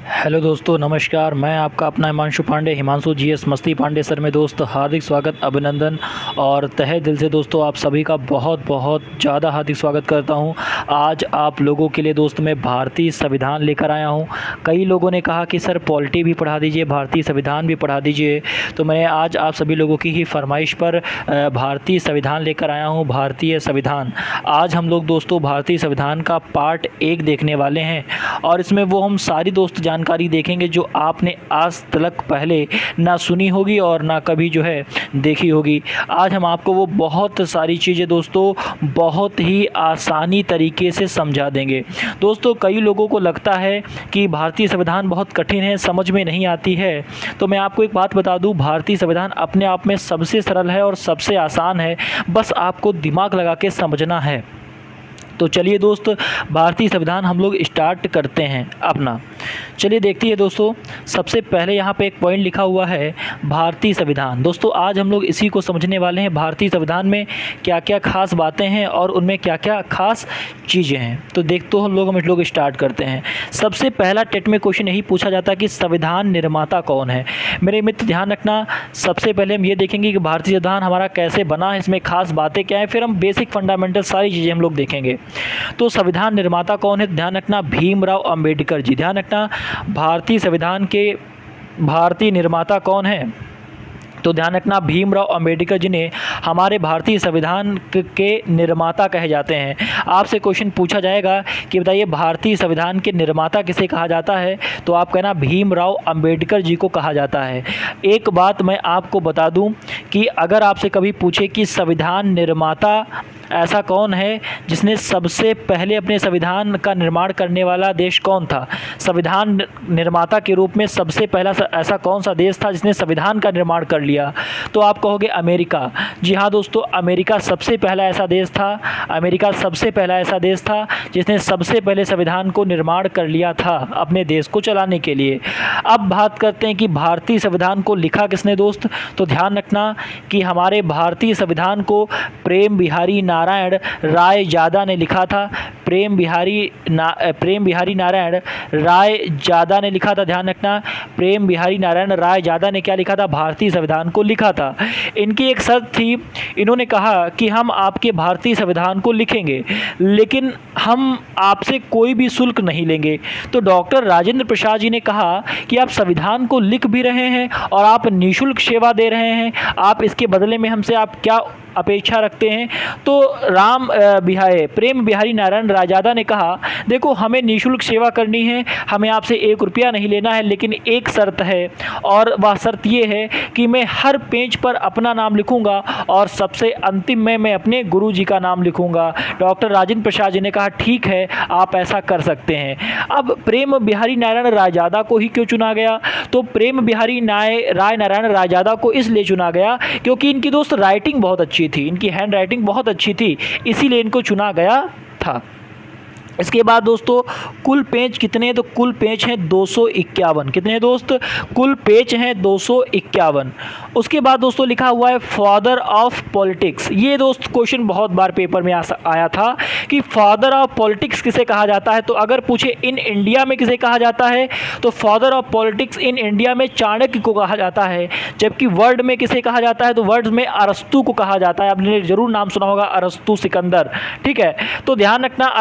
Hello दोस्तों, नमस्कार। मैं आपका अपना हिमांशु पांडे, हिमांशु जीएस मस्ती पांडे सर में दोस्त हार्दिक स्वागत, अभिनंदन और तहे दिल से दोस्तों आप सभी का बहुत बहुत ज़्यादा हार्दिक स्वागत करता हूं। आज आप लोगों के लिए दोस्त मैं भारतीय संविधान लेकर आया हूं। कई लोगों ने कहा कि सर पॉलिटी भी पढ़ा दीजिए, भारतीय संविधान भी पढ़ा दीजिए, तो मैं आज आप सभी लोगों की ही फरमाइश पर भारतीय संविधान लेकर आया हूँ। भारतीय संविधान आज हम लोग दोस्तों भारतीय संविधान का पार्ट 1 देखने वाले हैं और इसमें वो हम सारी दोस्त जानकारी देखेंगे जो आपने आज तक पहले ना सुनी होगी और ना कभी जो है देखी होगी। आज हम आपको वो बहुत सारी चीज़ें दोस्तों बहुत ही आसानी तरीके से समझा देंगे। दोस्तों कई लोगों को लगता है कि भारतीय संविधान बहुत कठिन है, समझ में नहीं आती है, तो मैं आपको एक बात बता दूं, भारतीय संविधान अपने आप में सबसे सरल है और सबसे आसान है, बस आपको दिमाग लगा के समझना है। तो चलिए दोस्त, भारतीय संविधान हम लोग स्टार्ट करते हैं अपना। चलिए देखते हैं दोस्तों, सबसे पहले यहाँ पे एक पॉइंट लिखा हुआ है भारतीय संविधान। दोस्तों आज हम लोग इसी को समझने वाले हैं, भारतीय संविधान में क्या क्या खास बातें हैं और उनमें क्या क्या खास चीज़ें हैं। तो देखते हम लोग स्टार्ट करते हैं। सबसे पहला टेट में क्वेश्चन यही पूछा जाता है कि संविधान निर्माता कौन है। मेरे मित्र ध्यान रखना, सबसे पहले हम ये देखेंगे कि भारतीय संविधान हमारा कैसे बना है, इसमें खास बातें क्या हैं, फिर हम बेसिक फंडामेंटल सारी चीज़ें हम लोग देखेंगे। तो संविधान निर्माता कौन है, ध्यान रखना भीमराव अंबेडकर जी। ध्यान रखना भारतीय संविधान के भारतीय निर्माता कौन है, तो ध्यान रखना भीमराव अंबेडकर जी ने हमारे भारतीय संविधान के निर्माता कहे जाते हैं। आपसे क्वेश्चन पूछा जाएगा कि बताइए भारतीय संविधान के निर्माता किसे कहा जाता है, तो आप कहना भीमराव अंबेडकर जी को कहा जाता है। एक बात मैं आपको बता दूं कि अगर आपसे कभी पूछे कि संविधान निर्माता ऐसा कौन है जिसने सबसे पहले अपने संविधान का निर्माण करने वाला देश कौन था, संविधान निर्माता के रूप में सबसे पहला ऐसा कौन सा देश था जिसने संविधान का निर्माण कर लिया, तो आप कहोगे अमेरिका। जी हाँ दोस्तों, अमेरिका सबसे पहला ऐसा देश था, अमेरिका सबसे पहला ऐसा देश था जिसने सबसे पहले संविधान को निर्माण कर लिया था अपने देश को चलाने के लिए। अब बात करते हैं कि भारतीय संविधान को लिखा किसने दोस्त, तो ध्यान रखना कि हमारे भारतीय संविधान को प्रेम बिहारी नारायण रायजादा ने लिखा था। प्रेम बिहारी नारायण रायजादा ने लिखा था। ध्यान रखना प्रेम बिहारी नारायण रायजादा ने क्या लिखा था, भारतीय संविधान को लिखा था। इनकी एक शर्त थी, इन्होंने कहा कि हम आपके भारतीय संविधान को लिखेंगे लेकिन हम आपसे कोई भी शुल्क नहीं लेंगे। तो डॉक्टर राजेंद्र प्रसाद जी ने कहा कि आप संविधान को लिख भी रहे हैं और आप निःशुल्क सेवा दे रहे हैं, आप इसके बदले में हमसे आप क्या अपेक्षा रखते हैं। तो प्रेम बिहारी नारायण रायजादा ने कहा देखो हमें निःशुल्क सेवा करनी है, हमें आपसे 1 रुपया नहीं लेना है, लेकिन एक शर्त है और वह शर्त ये है कि मैं हर पेज पर अपना नाम लिखूंगा और सबसे अंतिम में मैं अपने गुरु जी का नाम लिखूंगा। डॉक्टर राजेंद्र प्रसाद जी ने कहा ठीक है, आप ऐसा कर सकते हैं। अब प्रेम बिहारी नारायण रायजादा को ही क्यों चुना गया, तो प्रेम बिहारी नारायण रायजादा को इसलिए चुना गया क्योंकि इनकी दोस्त राइटिंग बहुत अच्छी थी, इनकी हैंड राइटिंग बहुत अच्छी थी, इसीलिए इनको चुना गया था। इसके बाद दोस्तों कुल पेज कितने हैं, तो कुल पेज हैं 251। कितने दोस्त, कुल पेज हैं 251। उसके बाद दोस्तों लिखा हुआ है फादर ऑफ पॉलिटिक्स। ये दोस्त क्वेश्चन बहुत बार पेपर में आया था कि फादर ऑफ पॉलिटिक्स किसे कहा जाता है। तो अगर पूछे इन इंडिया में किसे कहा जाता है, तो father of politics in India में चाणक्य को कहा जाता है। जबकि वर्ल्ड में किसे कहा जाता है, तो वर्ल्ड में अरस्तु को कहा जाता है। आपने जरूर नाम सुना होगा अरस्तु सिकंदर, ठीक है। तो ध्यान रखना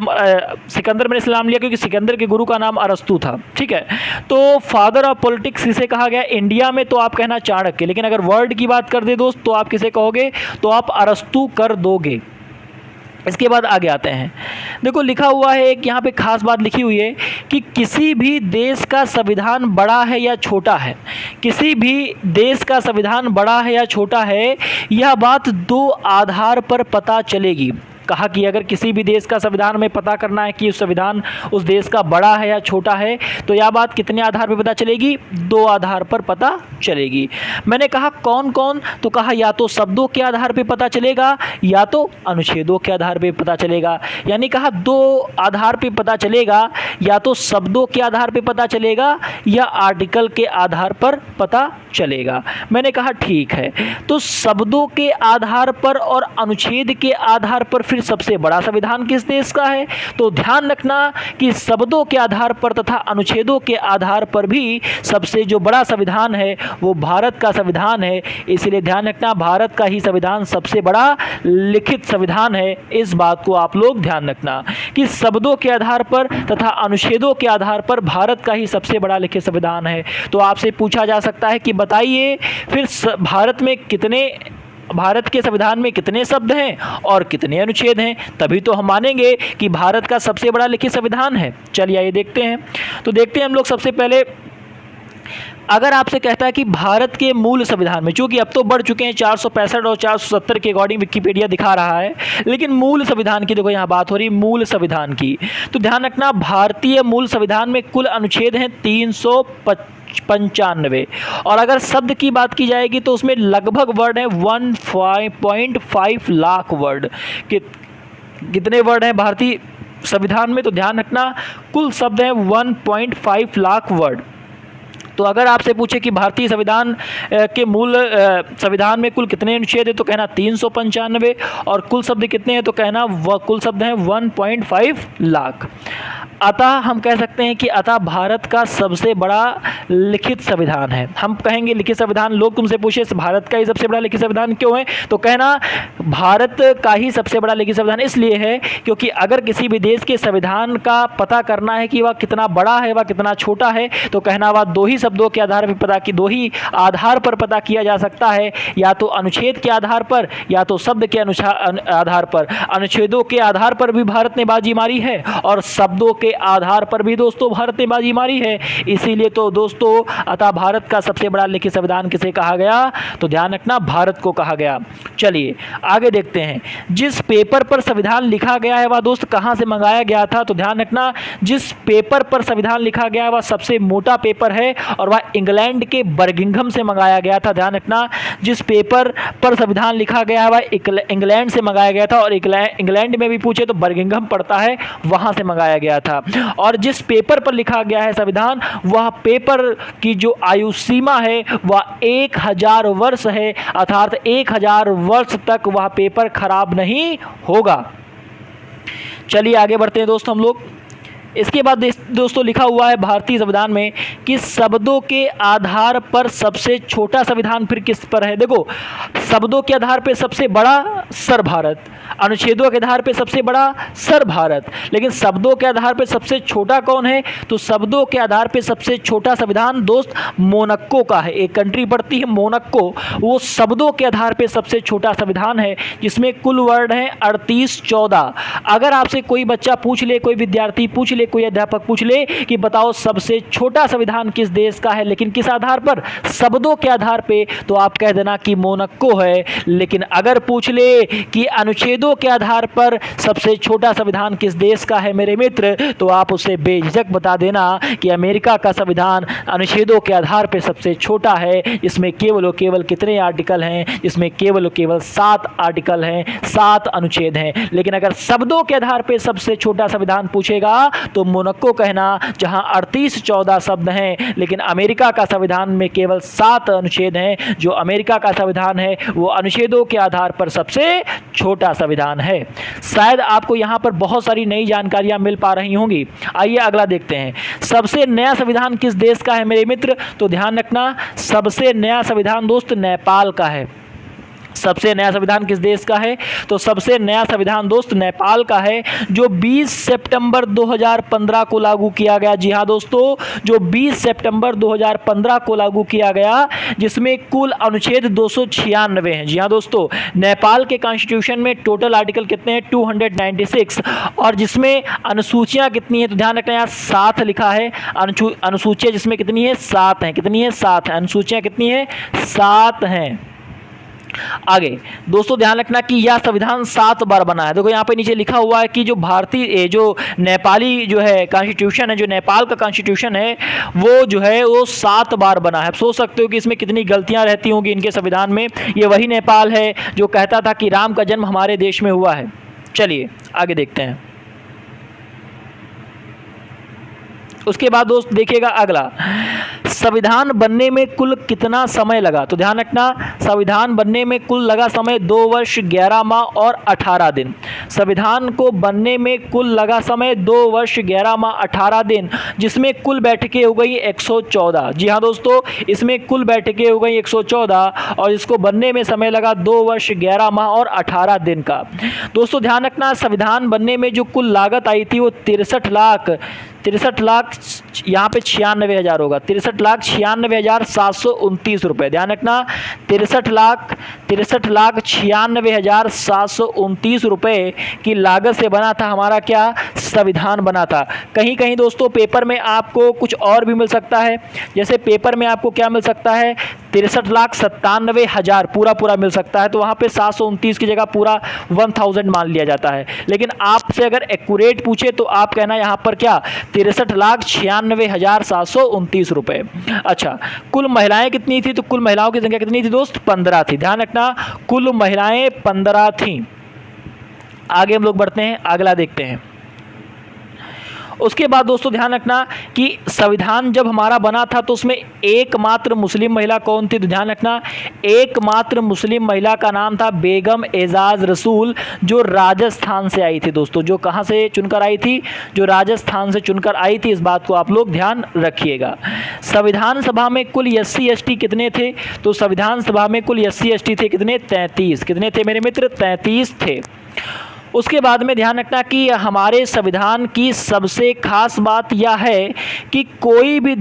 सिकंदर मैंने इस्लाम लिया क्योंकि सिकंदर के गुरु का नाम अरस्तु था, ठीक है। तो फादर ऑफ पॉलिटिक्स किसे कहा गया इंडिया में, तो आप कहना चाणक्य, लेकिन अगर वर्ल्ड की बात कर दे दोस्त तो आप किसे कहोगे, तो आप अरस्तु कर दोगे। इसके बाद आगे आते हैं, देखो लिखा हुआ है एक यहाँ पे खास बात लिखी हुई है कि किसी भी देश का संविधान बड़ा है या छोटा है, किसी भी देश का संविधान बड़ा है या छोटा है, यह बात 2 आधार पर पता चलेगी। कहा कि अगर किसी भी देश का संविधान में पता करना है कि उस संविधान उस देश का बड़ा है या छोटा है, तो यह बात कितने आधार पर पता चलेगी, 2 आधार पर पता चलेगी। मैंने कहा कौन कौन, तो कहा या तो शब्दों के आधार पर पता चलेगा या तो अनुच्छेदों के आधार पर पता चलेगा। यानी कहा 2 आधार पर पता चलेगा, या तो शब्दों के आधार पर पता चलेगा या आर्टिकल के आधार पर पता चलेगा। मैंने कहा ठीक है। तो शब्दों के आधार पर और अनुच्छेद के आधार पर फिर सबसे बड़ा संविधान किस देश का है? तो ध्यान रखना कि शब्दों के आधार पर तथा अनुच्छेदों के आधार पर भी सबसे जो बड़ा संविधान है वो भारत का संविधान है। इसलिए ध्यान रखना, भारत का ही संविधान सबसे बड़ा लिखित संविधान है। इस बात को आप लोग ध्यान रखना कि शब्दों के आधार पर तथा अनुच्छेदों के आधार पर भारत का ही सबसे बड़ा लिखित संविधान है। तो आपसे पूछा जा सकता है कि बताइए फिर भारत के संविधान में कितने शब्द हैं और कितने अनुच्छेद हैं, तभी तो हम मानेंगे कि भारत का सबसे बड़ा लिखित संविधान है। चलिए ये देखते हैं। तो देखते हैं हम लोग सबसे पहले, अगर आपसे कहता है कि भारत के मूल संविधान में, चूंकि अब तो बढ़ चुके हैं 465 और 470 के अकॉर्डिंग विकिपीडिया दिखा रहा है, लेकिन मूल संविधान की देखो यहाँ बात हो रही मूल संविधान की। तो ध्यान रखना, भारतीय मूल संविधान में कुल अनुच्छेद हैं 395 और अगर शब्द की बात की जाएगी तो उसमें लगभग वर्ड हैं 1.5 लाख वर्ड। कितने वर्ड हैं भारतीय संविधान में? तो ध्यान रखना कुल शब्द हैं 1.5 लाख वर्ड। तो अगर आपसे पूछे कि भारतीय संविधान के मूल संविधान में कुल कितने अनुच्छेद हैं, तो कहना 395 और कुल शब्द कितने हैं, तो कहना कुल शब्द हैं 1.5 लाख। अतः हम कह सकते हैं कि अतः भारत का सबसे बड़ा लिखित संविधान है। हम कहेंगे लिखित संविधान, लोग तुमसे पूछे भारत का ही सबसे बड़ा लिखित संविधान क्यों है, तो कहना भारत का ही सबसे बड़ा लिखित संविधान इसलिए है क्योंकि अगर किसी भी देश के संविधान का पता करना है कि वह कितना बड़ा है, वह कितना छोटा है, तो कहना वह दो ही शब्दों के आधार पर दो ही आधार पर पता किया जा सकता है, या तो अनुच्छेद के आधार पर या तो शब्द के आधार पर। अनुच्छेदों के आधार पर भी भारत ने बाजी मारी है और शब्दों के आधार पर भी दोस्तों भारत ने बाजी मारी है। इसीलिए तो दोस्तों अतः भारत का सबसे बड़ा लिखित संविधान किसे कहा गया, तो ध्यान रखना भारत को कहा गया। चलिए आगे देखते हैं, जिस पेपर पर संविधान लिखा गया है वह दोस्त कहां से मंगाया गया था, तो ध्यान रखना जिस पेपर पर संविधान लिखा गया है वह सबसे मोटा पेपर है और वह इंग्लैंड के बर्मिंघम से मंगाया गया था। ध्यान रखना जिस पेपर पर संविधान लिखा गया है वह इंग्लैंड से मंगाया गया था और इंग्लैंड में भी पूछे तो बर्मिंघम पड़ता है, वहां से मंगाया गया था। और जिस पेपर पर लिखा गया है संविधान, वह पेपर की जो आयु सीमा है वह 1000 वर्ष है, अर्थात 1000 वर्ष तक वह पेपर खराब नहीं होगा। चलिए आगे बढ़ते हैं दोस्तों हम लोग। इसके बाद दोस्तों लिखा हुआ है भारतीय संविधान में कि शब्दों के आधार पर सबसे छोटा संविधान फिर किस पर है। देखो शब्दों के आधार पर सबसे बड़ा सर भारत, अनुच्छेदों के आधार पर सबसे बड़ा सर भारत, लेकिन शब्दों के आधार पर सबसे छोटा कौन है, तो शब्दों के आधार पर सबसे छोटा संविधान दोस्त मोनाको का है। एक कंट्री पड़ती है मोनाको, वो शब्दों के आधार पर सबसे छोटा संविधान है जिसमें कुल वर्ड हैं 3814। अगर आपसे कोई बच्चा पूछ ले, कोई विद्यार्थी पूछ ले, कोई अध्यापक पूछ ले कि बताओ सबसे छोटा संविधान किस देश का है, लेकिन किस आधार पर, शब्दों के आधार पे, तो आप कह देना कि मोनाको है। लेकिन अगर पूछ ले कि अनुच्छेदों के आधार पर सबसे छोटा संविधान किस देश का है मेरे मित्र, तो आप उसे बेझिझक बता देना कि अमेरिका का संविधान अनुच्छेदों के आधार पर सबसे छोटा है। इसमें केवल और केवल कितने आर्टिकल हैं, इसमें केवल और केवल 7 आर्टिकल हैं, 7 अनुच्छेद हैं। लेकिन अगर शब्दों के आधार पर सबसे छोटा संविधान पूछेगा तो मोनाको कहना, जहां 3814 शब्द हैं, लेकिन अमेरिका का संविधान में केवल 7 अनुच्छेद हैं। जो अमेरिका का संविधान है वो अनुच्छेदों के आधार पर सबसे छोटा संविधान है। शायद आपको यहां पर बहुत सारी नई जानकारियां मिल पा रही होंगी। आइए अगला देखते हैं, सबसे नया संविधान किस देश का है मेरे मित्र, तो ध्यान रखना सबसे नया संविधान दोस्त नेपाल का है। सबसे नया संविधान किस देश का है, तो सबसे नया संविधान दोस्त नेपाल का है, जो 20 सितंबर 2015 को लागू किया गया। जी हाँ दोस्तों, जो 20 सितंबर 2015 को लागू किया गया, जिसमें कुल अनुच्छेद 296 हैं। जी हाँ दोस्तों, नेपाल के कॉन्स्टिट्यूशन में टोटल आर्टिकल कितने हैं, 296, और जिसमें अनुसूचियां कितनी है, तो ध्यान रखना यहाँ 7 लिखा है। अनुसूचियां जिसमें कितनी है, 7 हैं। कितनी है, 7 है। अनुसूचियां कितनी है, 7 हैं। आगे दोस्तों ध्यान रखना कि यह संविधान 7 बार बना है। देखो यहाँ पे नीचे लिखा हुआ है कि जो भारतीय जो नेपाली जो है कॉन्स्टिट्यूशन है, जो नेपाल का कॉन्स्टिट्यूशन है, वो जो है वो 7 बार बना है। सोच सकते हो कि इसमें कितनी गलतियां रहती होंगी इनके संविधान में। ये वही नेपाल है जो कहता था कि राम का जन्म हमारे देश में हुआ है। चलिए आगे देखते हैं। उसके बाद दोस्त देखिएगा अगला, संविधान बनने में कुल कितना समय लगा? तो ध्यान रखना, संविधान बनने में कुल लगा समय 2 वर्ष 11 माह और 18 दिन। संविधान को बनने में कुल लगा समय 2 वर्ष 11 माह 18 दिन, जिसमें कुल बैठकें हो गई 114। जी हाँ दोस्तों, इसमें कुल बैठकें हो गई 114 और इसको बनने में समय लगा 2 वर्ष 11 माह और 18 दिन का। दोस्तों ध्यान रखना, संविधान बनने में जो कुल लागत आई थी वो 63 लाख यहाँ पे 96,000 होगा, 63,96,729 रुपये। ध्यान रखना, 63,96,729 रुपये की लागत से बना था हमारा क्या, संविधान बना था। कहीं कहीं दोस्तों पेपर में आपको कुछ और भी मिल सकता है, जैसे पेपर में आपको क्या मिल सकता है, 63,97,000 पूरा मिल सकता है, तो वहाँ पे 729 की जगह पूरा 1000 मान लिया जाता है। लेकिन आपसे अगर एक्यूरेट पूछे तो आप कहना यहाँ पर क्या, 63,96,729 रुपये। अच्छा, कुल महिलाएं कितनी थी? तो कुल महिलाओं की संख्या कितनी थी दोस्त? 15 थी। ध्यान रखना, कुल महिलाएं 15 थीं। आगे हम लोग बढ़ते हैं, अगला देखते हैं। उसके बाद दोस्तों ध्यान रखना कि संविधान जब हमारा बना था तो उसमें एकमात्र मुस्लिम महिला कौन थी? तो ध्यान रखना, एकमात्र मुस्लिम महिला का नाम था बेगम एजाज रसूल, जो राजस्थान से आई थी। दोस्तों जो कहाँ से चुनकर आई थी? जो राजस्थान से चुनकर आई थी, इस बात को आप लोग ध्यान रखिएगा। संविधान सभा में कुल SC ST कितने थे? तो संविधान सभा में कुल SC ST थे कितने? 33। कितने थे मेरे मित्र? 33 थे। उसके बाद में ध्यान रखना कि हमारे संविधान की सबसे खास बात यह है कि कोई भी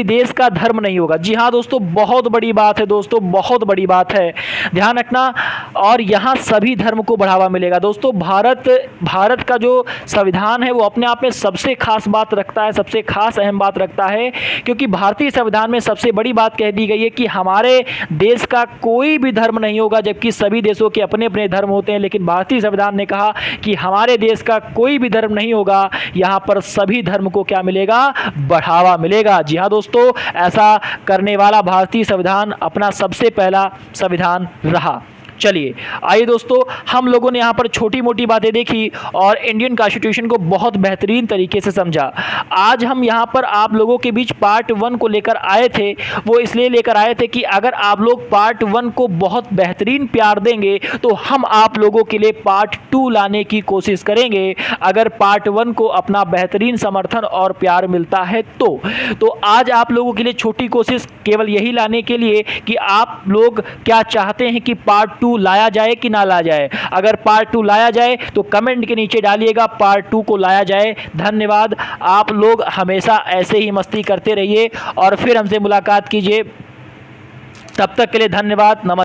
देश का धर्म नहीं होगा। जी हाँ दोस्तों, बहुत बड़ी बात है दोस्तों, बहुत बड़ी बात है, ध्यान रखना। और यहाँ सभी धर्म को बढ़ावा मिलेगा। दोस्तों भारत का जो संविधान है वो अपने आप में सबसे खास बात रखता है, सबसे खास अहम बात रखता है, क्योंकि भारतीय संविधान में सबसे बड़ी बात कह दी गई है कि हमारे देश का कोई भी धर्म नहीं होगा, जबकि सभी देशों के अपने अपने धर्म होते हैं, लेकिन भारतीय संविधान ने कहा कि हमारे देश का कोई भी धर्म नहीं होगा, यहां पर सभी धर्म को क्या मिलेगा? बढ़ावा मिलेगा। जी हां दोस्तों, ऐसा करने वाला भारतीय संविधान अपना सबसे पहला संविधान रहा। चलिए आइए दोस्तों, हम लोगों ने यहाँ पर छोटी मोटी बातें देखी और इंडियन कॉन्स्टिट्यूशन को बहुत बेहतरीन तरीके से समझा। आज हम यहाँ पर आप लोगों के बीच पार्ट 1 को लेकर आए थे। वो इसलिए लेकर आए थे कि अगर आप लोग पार्ट 1 को बहुत बेहतरीन प्यार देंगे तो हम आप लोगों के लिए पार्ट 2 लाने की कोशिश करेंगे। अगर पार्ट 1 को अपना बेहतरीन समर्थन और प्यार मिलता है तो आज आप लोगों के लिए छोटी कोशिश केवल यही लाने के लिए कि आप लोग क्या चाहते हैं कि पार्ट 2 लाया जाए कि ना लाया जाए। अगर पार्ट 2 लाया जाए तो कमेंट के नीचे डालिएगा पार्ट 2 को लाया जाए। धन्यवाद। आप लोग हमेशा ऐसे ही मस्ती करते रहिए और फिर हमसे मुलाकात कीजिए। तब तक के लिए धन्यवाद। नमस्कार।